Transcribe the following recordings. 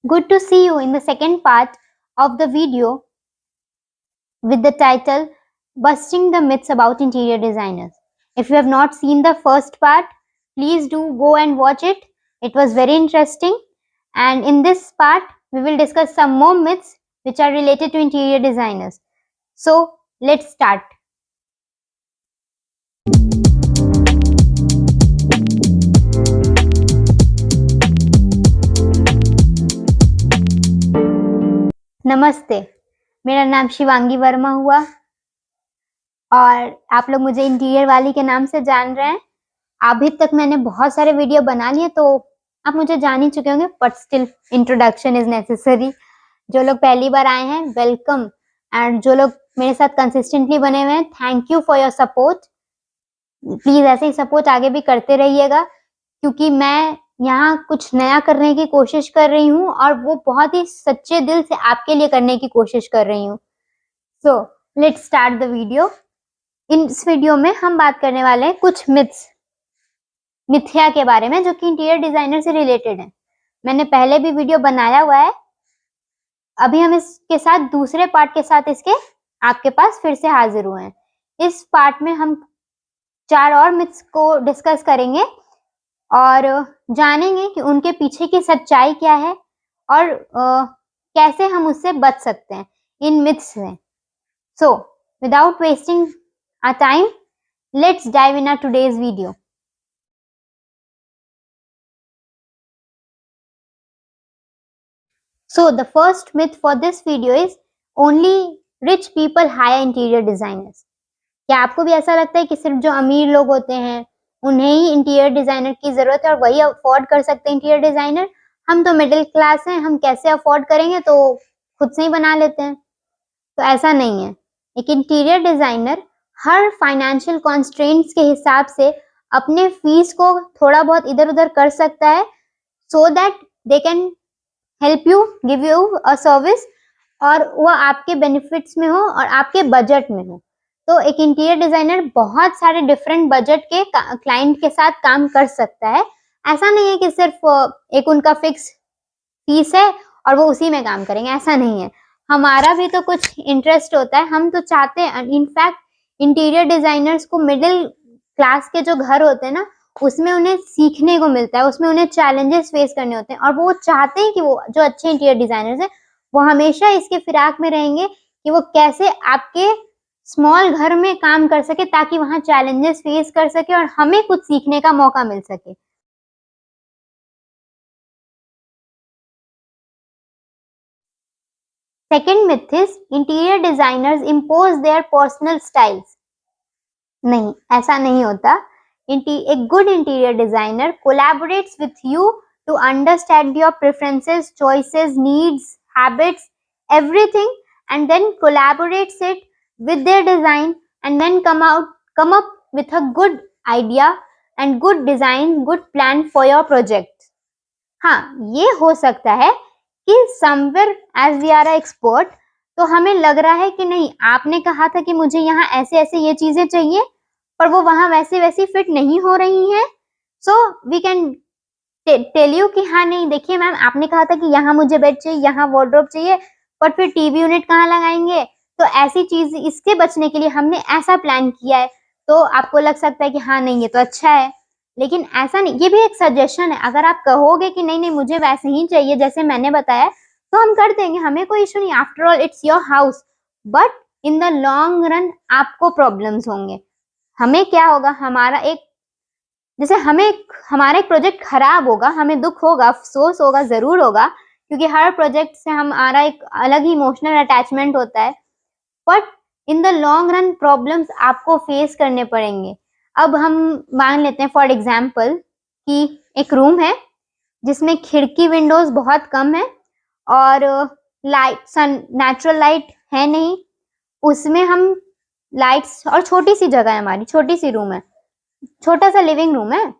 Good to see you in the second part of the video with the title Busting the Myths About Interior Designers. If you have not seen the first part, please do go and watch it. It was very interesting. And in this part, we will discuss some more myths which are related to interior designers. So, let's start. नमस्ते, मेरा नाम शिवांगी वर्मा हुआ और आप लोग मुझे interior वाली के नाम से जान रहे हैं। अभी तक मैंने बहुत सारे वीडियो बना लिए तो आप मुझे जान ही चुके होंगे, but still introduction is necessary. जो लोग पहली बार आए हैं, वेलकम, एंड जो लोग मेरे साथ कंसिस्टेंटली बने हुए हैं, thank you for your support. Please ऐसे ही सपोर्ट आगे भी करते रहिएगा, क्योंकि मैं यहाँ कुछ नया करने की कोशिश कर रही हूँ और वो बहुत ही सच्चे दिल से आपके लिए करने की कोशिश कर रही हूँ। So let's start the video. इस वीडियो में हम बात करने वाले हैं कुछ मिथ्या के बारे में, जो कि इंटीरियर डिजाइनर से रिलेटेड है। मैंने पहले भी वीडियो बनाया हुआ है। अभी हम इसके साथ दूसरे पार्ट के साथ इसके आपके पास फिर से हाजिर हुए हैं। इस पार्ट में हम 4 और मिथ्स को डिस्कस करेंगे और जानेंगे कि उनके पीछे की सच्चाई क्या है और कैसे हम उससे बच सकते हैं इन मिथ्स से। So without wasting our time, let's dive in our today's video. So the first myth for this video is only rich people hire interior designers. क्या आपको भी ऐसा लगता है कि सिर्फ जो अमीर लोग होते हैं उन्हें ही इंटीरियर डिजाइनर की जरूरत है और वही अफोर्ड कर सकते हैं इंटीरियर डिजाइनर? हम तो मिडिल क्लास हैं, हम कैसे अफोर्ड करेंगे, तो खुद से ही बना लेते हैं। तो ऐसा नहीं है। एक इंटीरियर डिजाइनर हर फाइनेंशियल कॉन्स्ट्रेंट्स के हिसाब से अपने फीस को थोड़ा बहुत इधर उधर कर सकता है, so that they can help you, give you a service, और वह आपके बेनिफिट्स में हो और आपके बजट में हो। तो एक इंटीरियर डिजाइनर बहुत सारे डिफरेंट बजट के क्लाइंट के साथ काम कर सकता है। ऐसा नहीं है कि सिर्फ एक उनका फिक्स फीस है और वो उसी में काम करेंगे, ऐसा नहीं है। हमारा भी तो कुछ इंटरेस्ट होता है। हम तो चाहते हैं, इनफैक्ट इंटीरियर डिजाइनर्स को मिडिल क्लास के जो घर होते हैं ना, उसमें उन्हें सीखने को मिलता है, उसमें उन्हें चैलेंजेस फेस करने होते हैं और वो चाहते हैं कि वो जो अच्छे इंटीरियर डिजाइनर्स हैं वो हमेशा इसके फिराक में रहेंगे कि वो कैसे आपके स्मॉल घर में काम कर सके, ताकि वहां चैलेंजेस फेस कर सके और हमें कुछ सीखने का मौका मिल सके। Second myth is interior designers impose their personal styles. नहीं, ऐसा नहीं होता। A good interior designer collaborates with you to understand your preferences, choices, needs, habits, everything, and then collaborates it with their design and then come up with a good idea and good design, good plan for your project. हाँ, ये हो सकता है कि somewhere as we are an expert, तो हमें लग रहा है कि नहीं, आपने कहा था कि मुझे यहाँ ऐसे ऐसे ये चीजें चाहिए, पर वो वहां वैसे वैसी फिट नहीं हो रही हैं। So we can tell you कि हाँ नहीं, देखिए मैम, आपने कहा था कि यहाँ मुझे बेड चाहिए, यहाँ वार्डरोब चाहिए, पर फिर टीवी यूनिट कहाँ लगाएंगे? तो ऐसी चीज, इसके बचने के लिए हमने ऐसा प्लान किया है। तो आपको लग सकता है कि हाँ नहीं, ये तो अच्छा है, लेकिन ऐसा नहीं। ये भी एक सजेशन है। अगर आप कहोगे कि नहीं नहीं मुझे वैसे ही चाहिए जैसे मैंने बताया, तो हम कर देंगे, हमें कोई इशू नहीं। After all it's your house, but in the long run आपको प्रॉब्लम्स होंगे। हमें क्या होगा, हमारा एक प्रोजेक्ट खराब होगा, हमें दुख होगा, अफसोस होगा, जरूर होगा, क्योंकि हर प्रोजेक्ट से हमारा एक अलग ही इमोशनल अटैचमेंट होता है। But in the long run problems आपको फेस करने पड़ेंगे। अब हम मान लेते हैं फॉर एग्जाम्पल कि एक रूम है जिसमें खिड़की विंडोज बहुत कम है और नेचुरल लाइट है नहीं, उसमें हम लाइट्स, और छोटी सी जगह है, हमारी छोटी सी रूम है, छोटा सा लिविंग रूम है,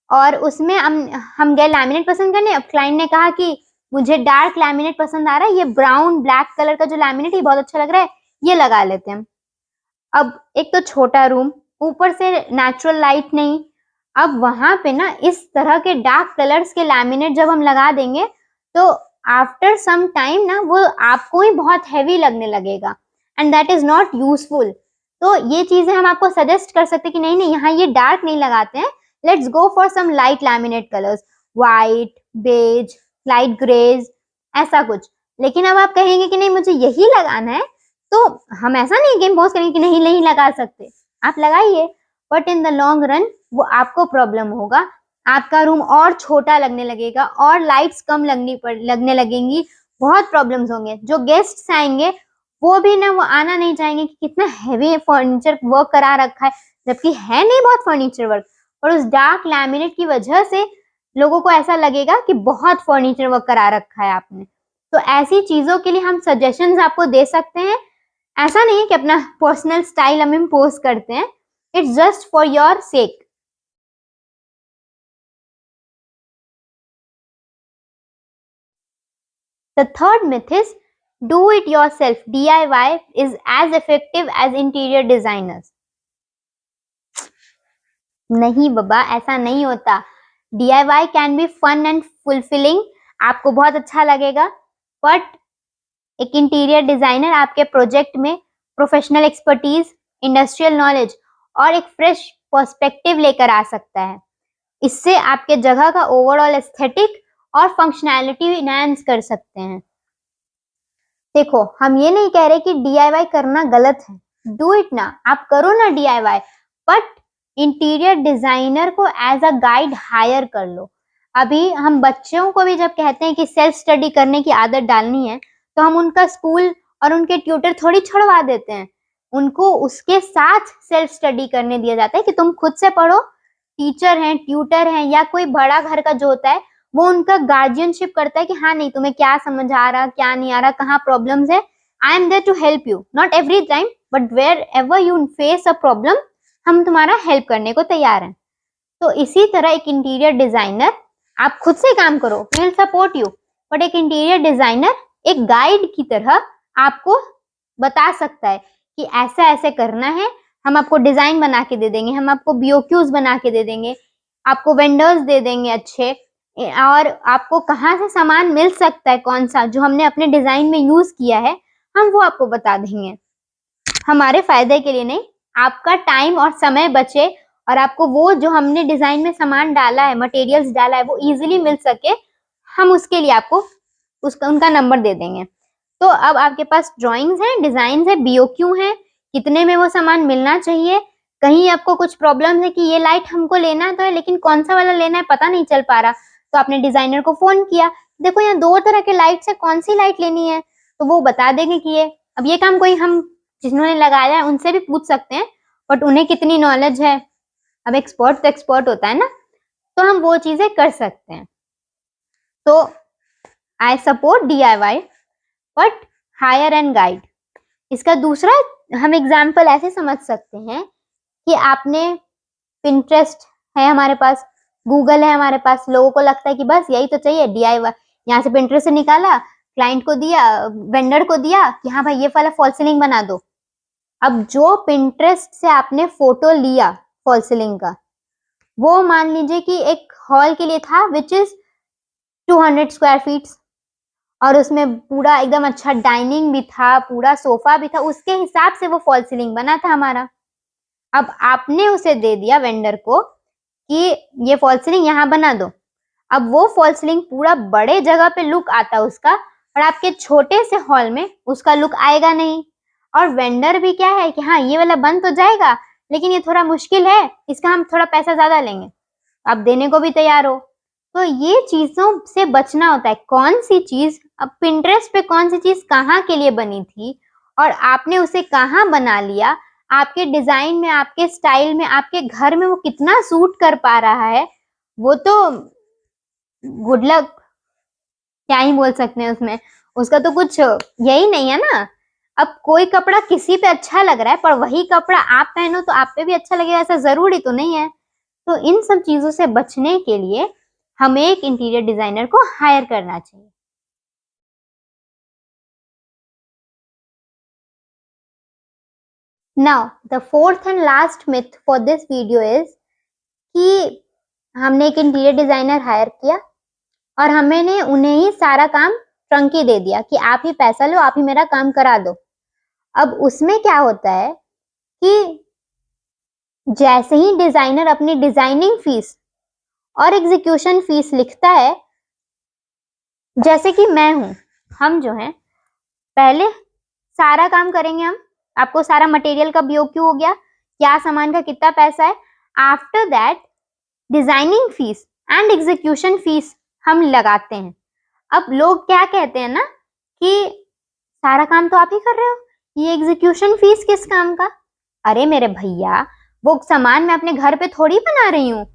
और उसमें हम गए लैमिनेट पसंद करने। अब क्लाइंट ने कहा कि मुझे डार्क लैमिनेट पसंद आ रहा है, ये ब्राउन ब्लैक कलर का जो लैमिनेट है बहुत अच्छा लग रहा है, ये लगा लेते हैं। अब एक तो छोटा रूम, ऊपर से नेचुरल लाइट नहीं। अब वहां पे ना इस तरह के डार्क कलर्स के लैमिनेट जब हम लगा देंगे, तो आफ्टर सम टाइम ना वो आपको ही बहुत हैवी लगने लगेगा and that is not useful. तो ये चीजें हम आपको सजेस्ट कर सकते हैं कि नहीं नहीं, यहाँ ये डार्क नहीं लगाते हैं, let's go for some light laminate colours, white, beige, light greys, ऐसा कुछ। लेकिन अब आप कहेंगे कि नहीं मुझे यही लगाना है, तो हम ऐसा नहीं कि इम्पोज करेंगे कि नहीं नहीं लगा सकते, आप लगाइए, but in the long run वो आपको प्रॉब्लम होगा, आपका रूम और छोटा लगने लगेगा और लाइट्स कम लगने लगेंगी, बहुत प्रॉब्लम्स होंगे। जो गेस्ट्स आएंगे वो भी ना वो आना नहीं चाहेंगे कि कितना हैवी फर्नीचर वर्क करा रखा है, जबकि है नहीं बहुत फर्नीचर वर्क, और उस डार्क लैमिनेट की वजह से लोगों को ऐसा लगेगा कि बहुत फर्नीचर वर्क करा रखा है आपने। तो ऐसी चीजों के लिए हम सजेशंस आपको दे सकते हैं। ऐसा नहीं है कि अपना पर्सनल स्टाइल हम इम्पोज करते हैं, it's just for your sake. The third myth is do it yourself DIY is as effective as interior designers. नहीं बाबा, ऐसा नहीं होता। DIY can be fun and fulfilling, आपको बहुत अच्छा लगेगा, बट एक इंटीरियर डिजाइनर आपके प्रोजेक्ट में प्रोफेशनल एक्सपर्टीज, इंडस्ट्रियल नॉलेज और एक फ्रेश पर्सपेक्टिव लेकर आ सकता है। इससे आपके जगह का ओवरऑल एस्थेटिक और फंक्शनैलिटी इनहैंस कर सकते हैं। देखो, हम ये नहीं कह रहे कि DIY करना गलत है, डू इट ना, आप करो ना DIY, बट इंटीरियर डिजाइनर को एज अ गाइड हायर कर लो। अभी हम बच्चों को भी जब कहते हैं कि सेल्फ स्टडी करने की आदत डालनी है, तो हम उनका स्कूल और उनके ट्यूटर थोड़ी छुड़वा देते हैं, उनको उसके साथ सेल्फ स्टडी करने दिया जाता है कि तुम खुद से पढ़ो, टीचर हैं, ट्यूटर हैं, या कोई बड़ा घर का जो होता है वो उनका गार्जियनशिप करता है कि हाँ नहीं तुम्हें क्या समझ आ रहा, क्या नहीं आ रहा, कहाँ प्रॉब्लम्स है, I am there to help you, not every time but wherever you face a problem, हम तुम्हारा हेल्प करने को तैयार हैं। तो इसी तरह एक इंटीरियर डिजाइनर, आप खुद से काम करो, we will support you, but एक इंटीरियर डिजाइनर एक गाइड की तरह आपको बता सकता है कि ऐसा ऐसे करना है, हम आपको डिजाइन बना के दे देंगे, हम आपको BOQs बना के दे देंगे, आपको वेंडर्स दे देंगे अच्छे, और आपको कहाँ से सामान मिल सकता है, कौन सा जो हमने अपने डिजाइन में यूज किया है, हम वो आपको बता देंगे, हमारे फायदे के लिए नहीं, आपका टाइम और समय बचे और आपको वो जो हमने डिजाइन में सामान डाला है, मटेरियल्स डाला है, वो इजीली मिल सके, हम उसके लिए आपको उनका नंबर दे देंगे। तो अब आपके पास ड्राइंग्स हैं, डिजाइन है, BOQ है, कितने में वो सामान मिलना चाहिए, कहीं आपको कुछ प्रॉब्लम है कि ये लाइट हमको लेना तो है लेकिन कौन सा वाला लेना है पता नहीं चल पा रहा, तो आपने डिजाइनर को फोन किया, देखो यहाँ 2 तरह के लाइट्स है, कौन सी लाइट लेनी है, तो वो बता देंगे कि ये, अब ये काम कोई हम जिन्होंने लगाया है उनसे भी पूछ सकते हैं, बट उन्हें कितनी नॉलेज है, अब एक्सपर्ट तो एक्सपर्ट होता है ना, तो हम वो चीजें कर सकते हैं। तो I support DIY but hire and guide. इसका दूसरा हम एग्जाम्पल ऐसे समझ सकते हैं कि आपने पिंटरेस्ट है हमारे पास, गूगल है हमारे पास, लोगों को लगता है कि बस यही तो चाहिए DIY, यहाँ से पिंटरेस्ट से निकाला, क्लाइंट को दिया, वेंडर को दिया कि हाँ भाई ये वाला फॉल सीलिंग बना दो। अब जो पिंटरेस्ट से आपने फोटो लिया फॉल सीलिंग का, वो मान लीजिए कि एक हॉल के लिए था विच इज 200 स्क्वायर फीट, और उसमें पूरा एकदम अच्छा डाइनिंग भी था, पूरा सोफा भी था, उसके हिसाब से वो फॉल सीलिंग बना था हमारा। अब आपने उसे दे दिया वेंडर को कि ये फॉल सीलिंग यहाँ बना दो, अब वो फॉल सीलिंग पूरा बड़े जगह पे लुक आता है उसका, और आपके छोटे से हॉल में उसका लुक आएगा नहीं, और वेंडर भी क्या है कि हाँ ये वाला बन तो जाएगा लेकिन ये थोड़ा मुश्किल है, इसका हम थोड़ा पैसा ज्यादा लेंगे, आप देने को भी तैयार हो। तो ये चीजों से बचना होता है, कौन सी चीज, अब पिंटरेस्ट पे कौन सी चीज कहाँ के लिए बनी थी और आपने उसे कहाँ बना लिया, आपके डिजाइन में, आपके स्टाइल में, आपके घर में वो कितना सूट कर पा रहा है, वो तो गुड लक, क्या ही बोल सकते हैं उसमें, उसका तो कुछ यही नहीं है ना। अब कोई कपड़ा किसी पे अच्छा लग रहा है पर वही कपड़ा आप पहनो तो आप पे भी अच्छा लगेगा, ऐसा जरूरी तो नहीं है। तो इन सब चीजों से बचने के लिए हमें एक इंटीरियर डिजाइनर को हायर करना चाहिए। Now the fourth and last myth for this video is कि हमने एक इंटीरियर डिजाइनर हायर किया और हमने उन्हें ही सारा काम टंकी दे दिया कि आप ही पैसा लो, आप ही मेरा काम करा दो। अब उसमें क्या होता है कि जैसे ही डिजाइनर अपनी डिजाइनिंग फीस और एग्जीक्यूशन फीस लिखता है, जैसे कि मैं हूं, हम जो है पहले सारा काम करेंगे, हम आपको सारा मटेरियल का उपयोग क्यों हो गया, क्या सामान का कितना पैसा है, after that designing fees and execution fees हम लगाते हैं। अब लोग क्या कहते हैं ना कि सारा काम तो आप ही कर रहे हो, ये एग्जीक्यूशन फीस किस काम का। अरे मेरे भैया, वो सामान मैं अपने घर पे थोड़ी बना रही हूँ,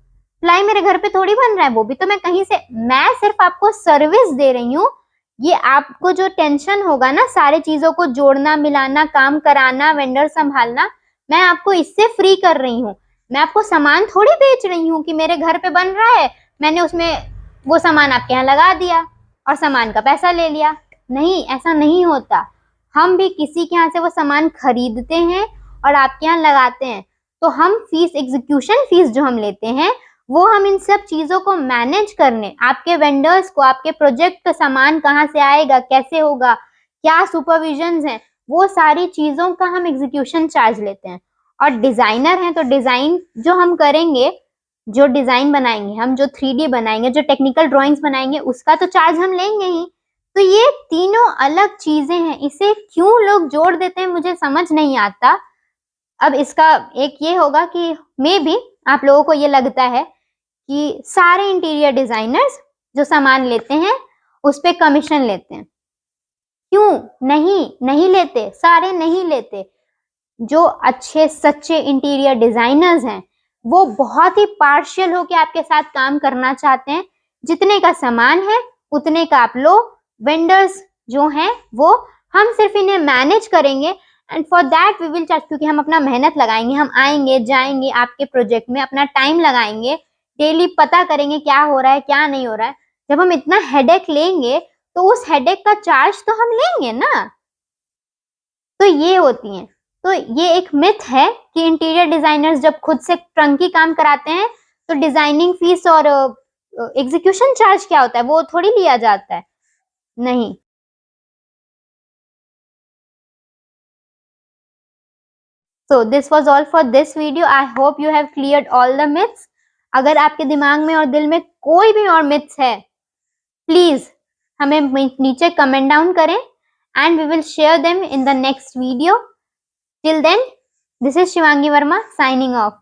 प्लाई मेरे घर पे थोड़ी बन रहा है, वो भी तो मैं कहीं से, मैं सिर्फ आपको सर्विस दे रही हूँ। ये आपको जो टेंशन होगा ना, सारे चीजों को जोड़ना मिलाना, काम कराना, वेंडर संभालना, मैं आपको इससे फ्री कर रही हूँ। मैं आपको सामान थोड़ी बेच रही हूँ कि मेरे घर पे बन रहा है, मैंने उसमें वो सामान आपके यहाँ लगा दिया और सामान का पैसा ले लिया। नहीं, ऐसा नहीं होता। हम भी किसी के यहाँ से वो सामान खरीदते हैं और आपके यहाँ लगाते हैं। तो हम फीस, एग्जीक्यूशन फीस जो हम लेते हैं, वो हम इन सब चीजों को मैनेज करने, आपके वेंडर्स को, आपके प्रोजेक्ट का सामान कहाँ से आएगा, कैसे होगा, क्या सुपरविजन है, वो सारी चीजों का हम एग्जीक्यूशन चार्ज लेते हैं। और डिजाइनर हैं तो डिजाइन जो हम करेंगे, जो डिजाइन बनाएंगे हम, जो 3D बनाएंगे, जो टेक्निकल ड्राइंग्स बनाएंगे, उसका तो चार्ज हम लेंगे ही। तो ये तीनों अलग चीजें हैं, इसे क्यों लोग जोड़ देते हैं मुझे समझ नहीं आता। अब इसका एक ये होगा कि मे बी आप लोगों को ये लगता है कि सारे इंटीरियर डिजाइनर्स जो सामान लेते हैं उस पे कमीशन लेते हैं। क्यों नहीं लेते, सारे नहीं लेते। जो अच्छे सच्चे इंटीरियर डिजाइनर्स हैं वो बहुत ही पार्शियल होके आपके साथ काम करना चाहते हैं। जितने का सामान है उतने का आप लो, वेंडर्स जो हैं वो, हम सिर्फ इन्हें मैनेज करेंगे and for that we will charge, क्योंकि हम अपना मेहनत लगाएंगे, हम आएंगे जाएंगे आपके प्रोजेक्ट में, अपना टाइम लगाएंगे, डेली पता करेंगे क्या हो रहा है क्या नहीं हो रहा है। जब हम इतना हेडेक लेंगे तो उस हेडेक का चार्ज तो हम लेंगे ना। तो ये होती हैं। तो ये एक मिथ है कि इंटीरियर डिजाइनर्स जब खुद से टंकी काम कराते हैं तो डिजाइनिंग फीस और एग्जीक्यूशन चार्ज क्या होता है वो थोड़ी लिया जाता है, नहीं। So this was all for this video. I hope you have cleared all the myths. अगर आपके दिमाग में और दिल में कोई भी और myths है, प्लीज हमें नीचे कमेंट डाउन करें and we will share them in the next video. Till then, this is Shivangi Verma signing off.